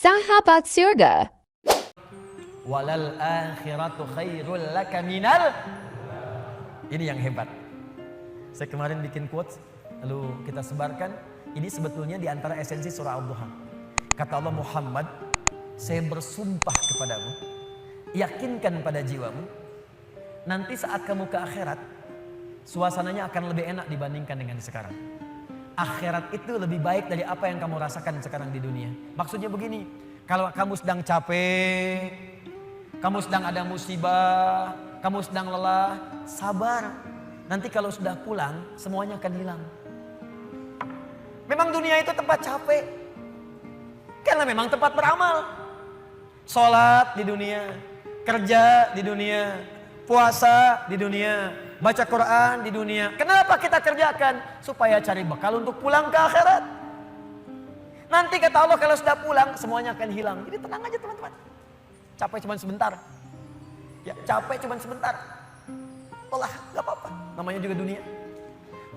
Sahabat surga. Walal akhiratu khairul laka minal. Ini yang hebat. Saya kemarin bikin quotes, lalu kita sebarkan. Ini sebetulnya di antara esensi surah Al-Duha. Kata Allah, Muhammad, saya bersumpah kepadamu, yakinkan pada jiwamu, nanti saat kamu ke akhirat, suasananya akan lebih enak dibandingkan dengan sekarang. Akhirat itu lebih baik dari apa yang kamu rasakan sekarang di dunia. Maksudnya begini, kalau kamu sedang capek, kamu sedang ada musibah, kamu sedang lelah, sabar. Nanti kalau sudah pulang, semuanya akan hilang. Memang dunia itu tempat capek, karena memang tempat beramal. Sholat di dunia, kerja di dunia, puasa di dunia, baca Quran di dunia. Kenapa kita kerjakan? Supaya cari bekal untuk pulang ke akhirat. Nanti kata Allah kalau sudah pulang semuanya akan hilang. Jadi tenang aja teman-teman. Capek cuma sebentar. Ya, capek cuma sebentar. Lelah, gak apa-apa. Namanya juga dunia.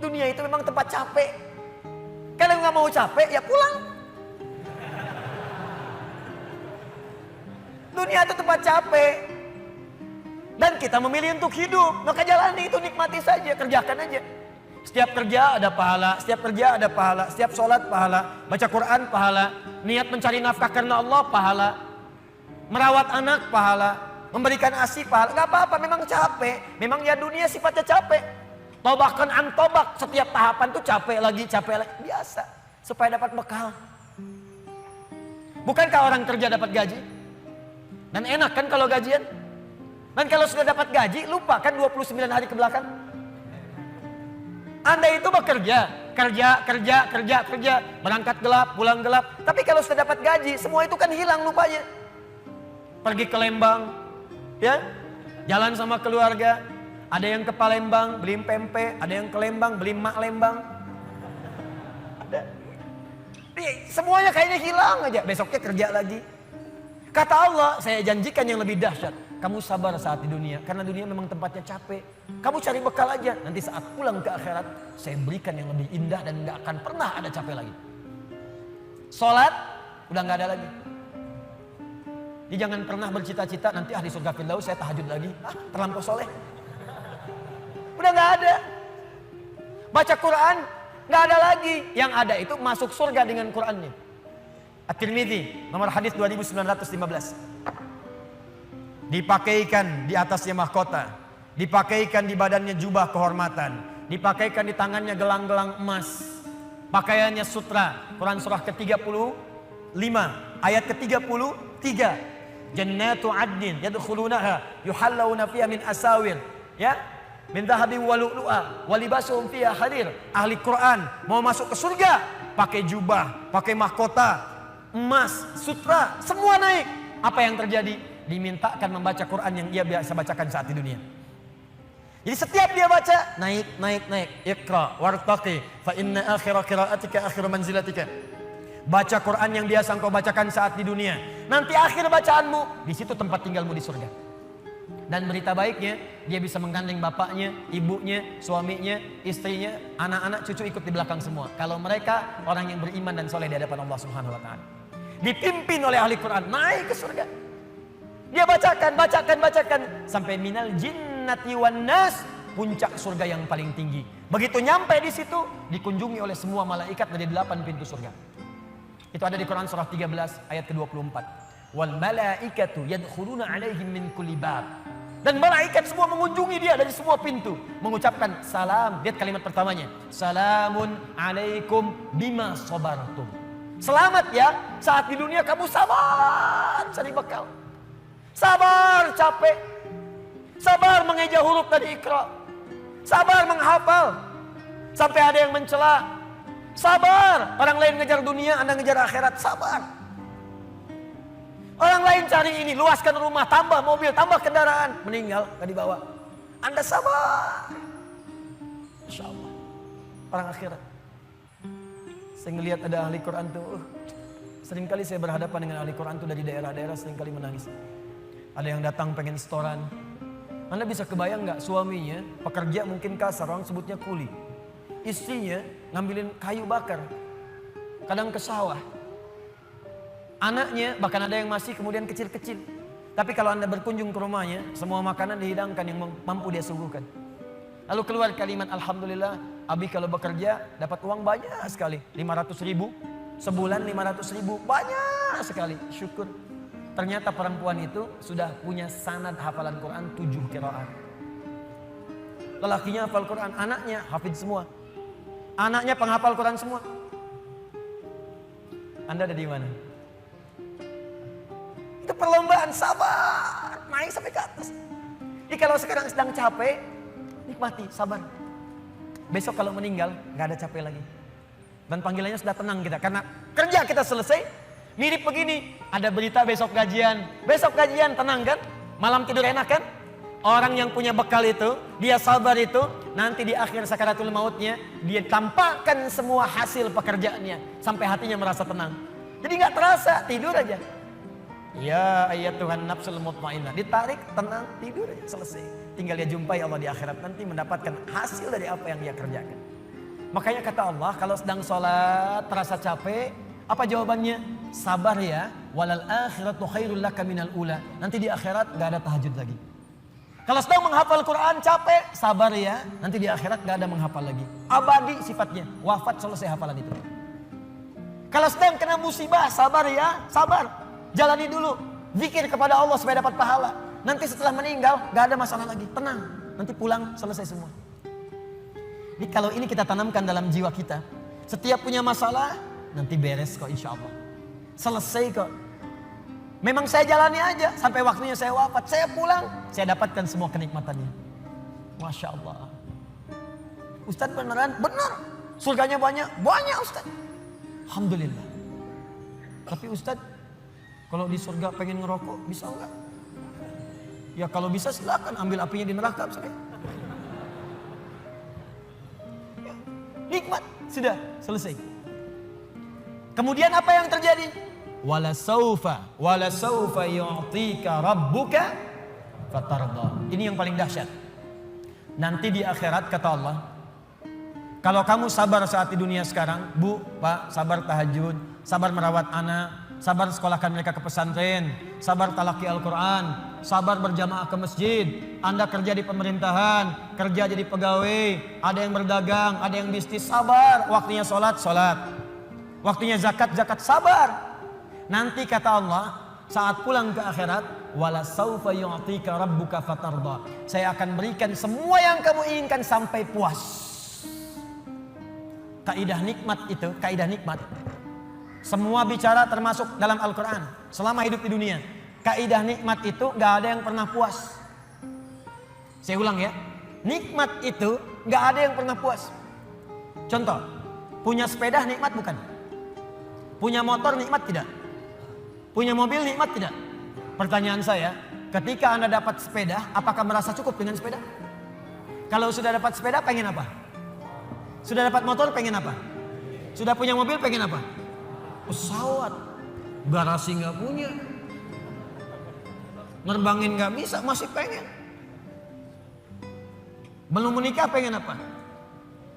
Dunia itu memang tempat capek. Kalau nggak mau capek ya pulang. Dunia itu tempat capek. Dan kita memilih untuk hidup. Maka jalani itu, nikmati saja, kerjakan aja. Setiap kerja ada pahala, setiap kerja ada pahala, setiap sholat pahala, baca Quran pahala, niat mencari nafkah karena Allah pahala, merawat anak pahala, memberikan ASI pahala. Gak apa-apa, memang capek. Memang ya dunia sifatnya capek. Tobakkan antobak, setiap tahapan tuh capek lagi, biasa. Supaya dapat bekal. Bukankah orang kerja dapat gaji? Dan enak kan kalau gajian? Dan kalau sudah dapat gaji, lupa kan 29 hari ke belakang? Anda itu bekerja, kerja, berangkat gelap, pulang gelap. Tapi kalau sudah dapat gaji, semua itu kan hilang lupanya. Pergi ke Lembang, ya, jalan sama keluarga. Ada yang ke Palembang, beli pempek. Ada yang ke Lembang, beli mak Lembang. Ada. Semuanya kayaknya hilang aja. Besoknya kerja lagi. Kata Allah, saya janjikan yang lebih dahsyat. Kamu sabar saat di dunia, karena dunia memang tempatnya capek. Kamu cari bekal aja, nanti saat pulang ke akhirat, saya berikan yang lebih indah dan gak akan pernah ada capek lagi. Sholat, udah gak ada lagi. Jadi jangan pernah bercita-cita, nanti di surga Firdaus saya tahajud lagi. Terlampau soleh. Udah gak ada. Baca Quran, gak ada lagi. Yang ada itu masuk surga dengan Qurannya. At-Tirmidzi, nomor hadis 2915. Dipakaikan di atasnya mahkota, dipakaikan di badannya jubah kehormatan, dipakaikan di tangannya gelang-gelang emas, pakaiannya sutra. Quran surah ke-35 ayat ke-33. Jannatu adnin yadkhulunaha yuhallawna fiha min asawir, ya, min dhahabin wa lu'lu'a wa libasuhum fiha harir. Ahli Quran mau masuk ke surga pakai jubah, pakai mahkota, emas, sutra, semua naik. Apa yang terjadi? Dimintakan membaca Quran yang ia biasa bacakan saat di dunia. Jadi setiap dia baca, naik. Iqra wartaqi fa inna akhira qiraatika akhiru manzilatika. Baca Quran yang biasa engkau bacakan saat di dunia. Nanti akhir bacaanmu, di situ tempat tinggalmu di surga. Dan berita baiknya, dia bisa menggandeng bapaknya, ibunya, suaminya, istrinya, anak-anak, cucu ikut di belakang semua. Kalau mereka orang yang beriman dan soleh di hadapan Allah Subhanahu wa taala. Dipimpin oleh ahli Quran, naik ke surga. Dia bacakan sampai minal jinnati wan nas, puncak surga yang paling tinggi. Begitu nyampe di situ, dikunjungi oleh semua malaikat dari 8 pintu surga. Itu ada di Quran surah 13 ayat ke-24. Wal malaikatu yadkhuluna alaihim min kulli bab. Dan malaikat semua mengunjungi dia dari semua pintu, mengucapkan salam. Lihat kalimat pertamanya, salamun alaikum bima sabartum. Selamat ya, saat di dunia kamu sabar cari bekal. Sabar capek. Sabar mengeja huruf dari Iqra. Sabar menghafal. Sampai ada yang mencela. Sabar. Orang lain ngejar dunia, Anda ngejar akhirat. Sabar. Orang lain cari ini, luaskan rumah, tambah mobil, tambah kendaraan. Meninggal, gak dibawa. Anda sabar. Insya Allah. Orang akhirat. Saya ngelihat ada ahli Quran tuh. Seringkali saya berhadapan dengan ahli Quran tuh dari daerah-daerah, seringkali menangis. Ada yang datang pengen setoran. Anda bisa kebayang gak, suaminya pekerja mungkin kasar, orang sebutnya kuli. Istrinya ngambilin kayu bakar, kadang ke sawah. Anaknya bahkan ada yang masih kemudian kecil-kecil. Tapi kalau Anda berkunjung ke rumahnya, semua makanan dihidangkan yang mampu dia suguhkan. Lalu keluar kalimat, alhamdulillah, Abi kalau bekerja dapat uang banyak sekali. 500.000, sebulan 500.000, banyak sekali. Syukur. Ternyata perempuan itu sudah punya sanad hafalan Quran 7 qiraat. Lelakinya hafal Quran, anaknya hafid semua. Anaknya penghafal Quran semua. Anda ada di mana? Itu perlombaan, sabar, naik sampai ke atas. Jadi kalau sekarang sedang capek, nikmati, sabar. Besok kalau meninggal, gak ada capek lagi. Dan panggilannya sudah tenang kita. Karena kerja kita selesai, mirip begini. Ada berita besok gajian. Besok gajian, tenang kan? Malam tidur enak kan? Orang yang punya bekal itu, dia sabar itu, nanti di akhir sakaratul mautnya, dia tampakkan semua hasil pekerjaannya. Sampai hatinya merasa tenang. Jadi gak terasa, tidur aja. Ya ayat Tuhan nafsul mutmainnah. Ditarik, tenang, tidur aja, selesai. Tinggal dia jumpai Allah di akhirat nanti mendapatkan hasil dari apa yang dia kerjakan. Makanya kata Allah, kalau sedang sholat terasa capek, apa jawabannya? Sabar ya, walal akhiratu khairul laka minal ula. Nanti di akhirat gak ada tahajud lagi. Kalau sedang menghafal Quran capek, sabar ya, nanti di akhirat gak ada menghafal lagi. Abadi sifatnya, wafat selesai hafalan itu. Kalau sedang kena musibah, sabar ya, sabar. Jalani dulu, zikir kepada Allah supaya dapat pahala. Nanti setelah meninggal gak ada masalah lagi, tenang. Nanti pulang selesai semua. Jadi kalau ini kita tanamkan dalam jiwa kita, setiap punya masalah nanti beres kok insya Allah. Selesai kok. Memang saya jalani aja sampai waktunya saya wafat, saya pulang, saya dapatkan semua kenikmatannya. Masya Allah. Ustadz beneran? Benar. Surganya banyak? Banyak Ustadz. Alhamdulillah. Tapi Ustadz, kalau di surga pengen ngerokok, bisa enggak? Ya kalau bisa silakan ambil apinya di neraka. Ya, nikmat, sudah selesai. Kemudian apa yang terjadi? Wala saufa yu'tika rabbuka fatarda. Ini yang paling dahsyat. Nanti di akhirat kata Allah, kalau kamu sabar saat di dunia sekarang, Bu, Pak, sabar tahajud, sabar merawat anak, sabar sekolahkan mereka ke pesantren, sabar talaki Al-Quran, sabar berjamaah ke masjid, Anda kerja di pemerintahan, kerja jadi pegawai, ada yang berdagang, ada yang bisnis, sabar. Waktunya sholat, waktunya zakat, sabar. Nanti kata Allah, saat pulang ke akhirat, wala saufa yu'tika rabbuka fatarda. Saya akan berikan semua yang kamu inginkan sampai puas. Kaidah nikmat itu, kaidah nikmat. Semua bicara termasuk dalam Al-Quran. Selama hidup di dunia, kaidah nikmat itu gak ada yang pernah puas. Saya ulang ya, nikmat itu gak ada yang pernah puas. Contoh, punya sepeda nikmat bukan? Punya motor nikmat tidak? Punya mobil nikmat tidak? Pertanyaan saya, ketika Anda dapat sepeda, apakah merasa cukup dengan sepeda? Kalau sudah dapat sepeda, pengen apa? Sudah dapat motor, pengen apa? Sudah punya mobil, pengen apa? Pesawat. Garasi nggak punya. Nerbangin nggak bisa, masih pengen. Belum menikah, pengen apa?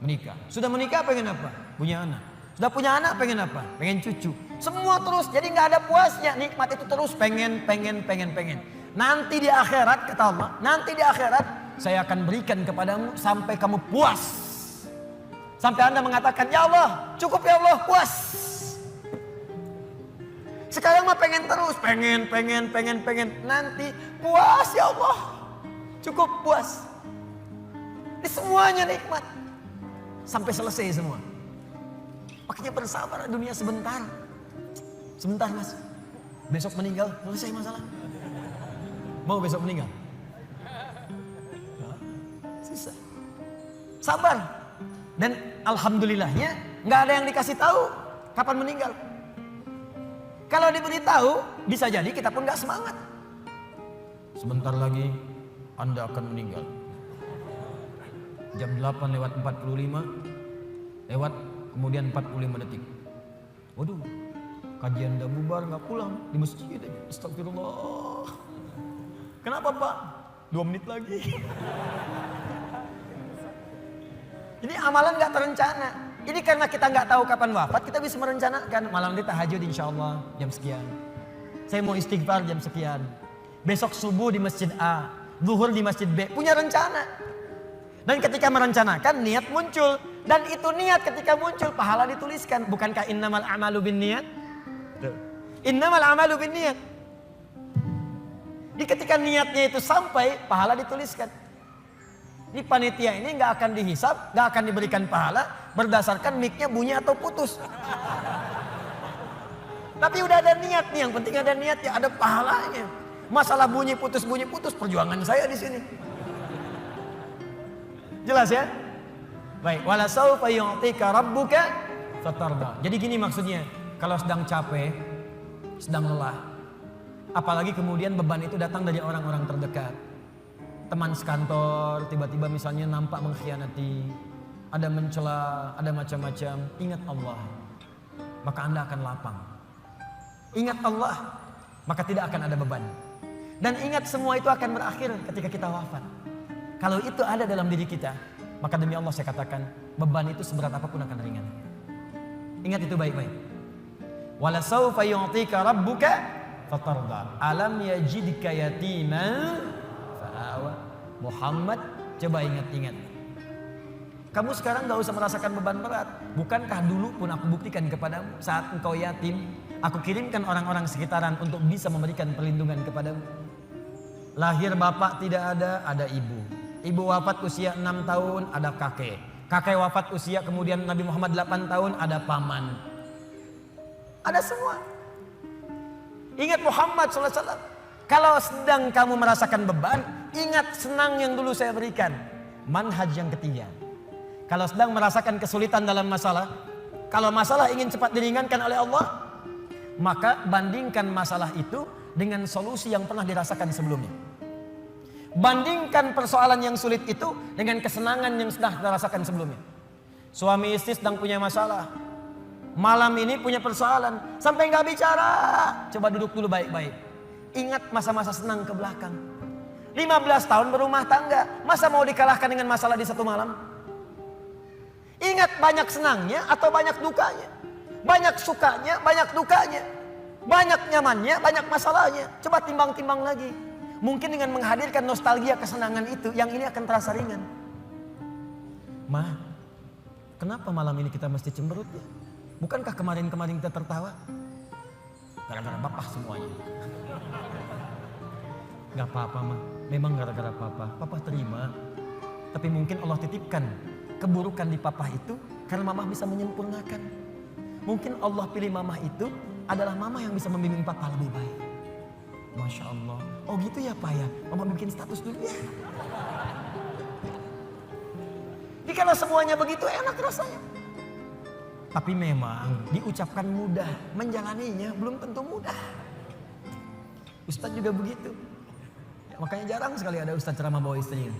Menikah. Sudah menikah, pengen apa? Punya anak. Sudah punya anak, pengen apa? Pengen cucu. Semua terus, jadi nggak ada puasnya. Nikmat itu terus pengen. Nanti di akhirat, kata Allah, nanti di akhirat saya akan berikan kepadamu sampai kamu puas. Sampai Anda mengatakan, ya Allah, cukup ya Allah, puas. Sekarang mah pengen terus, pengen. Nanti puas ya Allah, cukup puas. Ini semuanya nikmat. Sampai selesai semua. Makanya bersabar, dunia sebentar. Sebentar mas. Besok meninggal, selesai masalah. Mau besok meninggal? Susah. Sabar. Dan alhamdulillahnya nggak ada yang dikasih tahu kapan meninggal. Kalau diberitahu, bisa jadi kita pun nggak semangat. Sebentar lagi Anda akan meninggal. Jam 8:45 lewat kemudian 45 detik. Waduh, kajian udah bubar nggak pulang di masjid aja. Astagfirullah. Kenapa Pak? 2 menit lagi. Ini amalan nggak terencana. Ini karena kita nggak tahu kapan wafat, kita bisa merencanakan malam ini tahajud insya Allah jam sekian. Saya mau istighfar jam sekian. Besok subuh di masjid A, zuhur di masjid B. Punya rencana. Dan ketika merencanakan, niat muncul. Dan itu niat ketika muncul, pahala dituliskan. Bukankah innamal a'malu binniyat? Innamal a'malu binniyat. Di ketika niatnya itu sampai, pahala dituliskan. Ini panitia ini nggak akan dihisap, nggak akan diberikan pahala berdasarkan mic-nya bunyi atau putus. Tapi udah ada niat nih, yang penting ada niat ya, ada pahalanya. Masalah bunyi putus perjuangan saya di sini. Jelas ya? Baik, wala saufa yu'tika rabbuka fatarda. Jadi gini maksudnya, kalau sedang capek, sedang lelah, apalagi kemudian beban itu datang dari orang-orang terdekat. Teman sekantor tiba-tiba misalnya nampak mengkhianati, ada mencela, ada macam-macam. Ingat Allah, maka Anda akan lapang. Ingat Allah, maka tidak akan ada beban. Dan ingat semua itu akan berakhir ketika kita wafat. Kalau itu ada dalam diri kita, maka demi Allah saya katakan, beban itu seberat apapun akan ringan. Ingat itu baik-baik. Wala saufa yu'tika rabbuka fatarda. Alam yajidka yatiman fa'awa. Muhammad, coba ingat-ingat. Kamu sekarang gak usah merasakan beban berat. Bukankah dulu pun aku buktikan kepadamu saat engkau yatim, aku kirimkan orang-orang sekitaran untuk bisa memberikan perlindungan kepadamu. Lahir bapak tidak ada ibu. Ibu wafat usia 6 tahun, ada kakek. Kakek wafat usia kemudian Nabi Muhammad 8 tahun, ada paman. Ada semua. Ingat Muhammad SAW. Kalau sedang kamu merasakan beban, ingat senang yang dulu saya berikan. Manhaj yang ketiga. Kalau sedang merasakan kesulitan dalam masalah, kalau masalah ingin cepat diringankan oleh Allah, maka bandingkan masalah itu dengan solusi yang pernah dirasakan sebelumnya. Bandingkan persoalan yang sulit itu dengan kesenangan yang sudah dirasakan sebelumnya. Suami istri sedang punya masalah, malam ini punya persoalan, sampai nggak bicara. Coba duduk dulu baik-baik. Ingat masa-masa senang ke belakang. 15 tahun berumah tangga, masa mau dikalahkan dengan masalah di satu malam? Ingat banyak senangnya atau banyak dukanya, banyak sukanya, banyak dukanya, banyak nyamannya, banyak masalahnya. Coba timbang-timbang lagi. Mungkin dengan menghadirkan nostalgia kesenangan itu, yang ini akan terasa ringan. Ma, kenapa malam ini kita mesti cemberut ya? Bukankah kemarin-kemarin kita tertawa? Gara-gara bapak semuanya. Gak apa-apa ma, memang gara-gara papa. Papa terima. Tapi mungkin Allah titipkan keburukan di papa itu karena mama bisa menyempurnakan. Mungkin Allah pilih mama itu adalah mama yang bisa membimbing papa lebih baik. Masya Allah. Oh gitu ya Pak ya. Mama bikin status dulu ya. Jadi kalau semuanya begitu enak rasanya. Tapi memang diucapkan mudah, menjalaninya belum tentu mudah. Ustadz juga begitu. Ya, makanya jarang sekali ada ustadz ceramah bawa istrinya.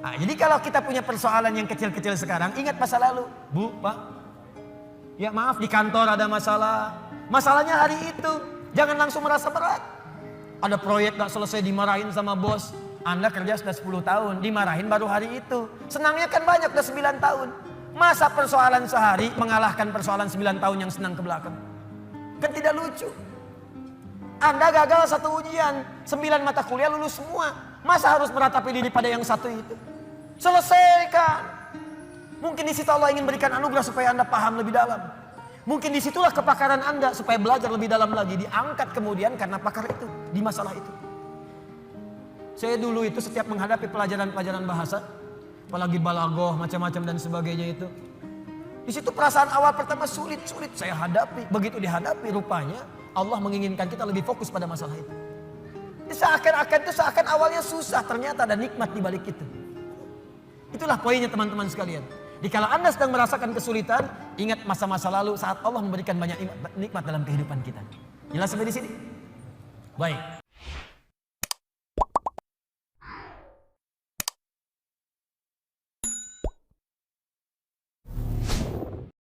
Nah, jadi kalau kita punya persoalan yang kecil-kecil sekarang, ingat masa lalu. Bu, Pak. Ya maaf di kantor ada masalah. Masalahnya hari itu. Jangan langsung merasa berat. Ada proyek gak selesai dimarahin sama bos. Anda kerja sudah 10 tahun. Dimarahin baru hari itu. Senangnya kan banyak udah 9 tahun. Masa persoalan sehari mengalahkan persoalan 9 tahun yang senang ke belakang? Kan tidak lucu. Anda gagal satu ujian. 9 mata kuliah lulus semua. Masa harus meratapi diri pada yang satu itu? Selesaikan. Mungkin di situ Allah ingin berikan anugerah supaya Anda paham lebih dalam. Mungkin disitulah kepakaran Anda supaya belajar lebih dalam lagi. Diangkat kemudian karena pakar itu di masalah itu. Saya dulu itu setiap menghadapi pelajaran-pelajaran bahasa, apalagi balaghah macam-macam dan sebagainya itu. Di situ perasaan awal pertama sulit saya hadapi. Begitu dihadapi rupanya Allah menginginkan kita lebih fokus pada masalah itu. Seakan awalnya susah, ternyata ada nikmat di balik itu. Itulah poinnya teman-teman sekalian. Jika Anda sedang merasakan kesulitan, ingat masa-masa lalu saat Allah memberikan banyak nikmat dalam kehidupan kita. Jelas sampai di sini? Baik.